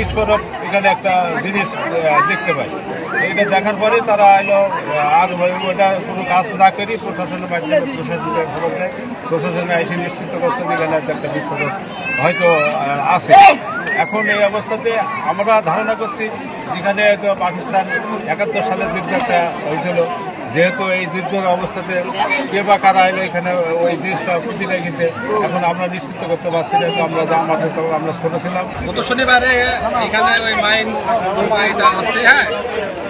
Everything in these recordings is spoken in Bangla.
বিস্ফোরক এখানে একটা জিনিস দেখতে পাই। এটা দেখার পরে তারা এলো আর ওটা কোনো কাজ না করি প্রশাসনের মাধ্যমে প্রশাসনের খবর দেয়, প্রশাসনে এসে নিশ্চিত করছে যে এখানে একটা বিস্ফোরক হয়তো আছে। এখন এই অবস্থাতে আমরা ধারণা করছি যেখানে হয়তো পাকিস্তান 71 সালের যুদ্ধ একটা হয়েছিল, যেহেতু এই যুদ্ধের অবস্থাতে কে বা কারা এলো এখানে ওই জিনিসটা প্রতি রেখেছে, এখন আমরা নিশ্চিত করতে পারছি না। তো আমাদের তো আমরা ছোটো ছিলাম। গত শনিবারে এখানে ওই মাইন আছে, হ্যাঁ,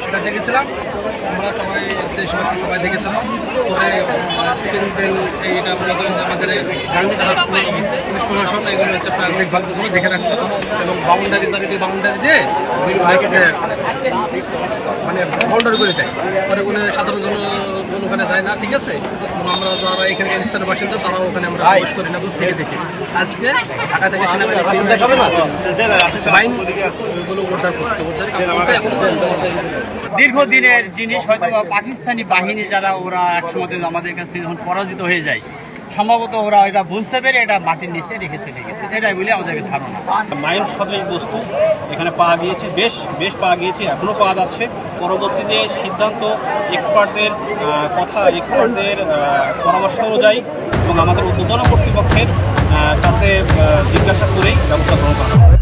এটা দেখেছিলাম আমরা সবাই, দেশবাসী সবাই দেখেছিলাম। পরে এইটা মনে করেন আমাদের পুলিশ প্রশাসন এগুলো হচ্ছে প্রায় দেখভাল করছিল, দেখে রাখছিল এবং বাউন্ডারি দিয়ে মানে বাউন্ডারি করে দেয়। পরে কোনো সাধারণ জনগণ ওখানে যায় না, ঠিক আছে। এবং আমরা যারা এখানে স্থানীয় বাসিন্দা তারাও ওখানে আমরা প্রবেশ করি না, দূর থেকে দেখি। আজকে ঢাকা থেকে সেনাবাহিনী উদ্ধার করছে। দীর্ঘদিনের জিনিস হয়তো পাকিস্তানি বাহিনী যারা ওরা একসময় আমাদের কাছ থেকে যখন পরাজিত হয়ে যায়, সম্ভবত ওরা এটা বুঝতে পেরে এটা মাটির নিচে রেখে চলে গেছে, এটাই বলে আমাদেরকে ধারণা। মাইন সদৃশ বস্তু এখানে পাওয়া গিয়েছে, বেশ পাওয়া গিয়েছে, এখনও পাওয়া যাচ্ছে। পরবর্তীতে সিদ্ধান্ত এক্সপার্টদের এক্সপার্টদের পরামর্শ অনুযায়ী এবং আমাদের ঊর্ধ্বতন কর্তৃপক্ষের কাছে জিজ্ঞাসা করেই ব্যবস্থা গ্রহণ করা হবে।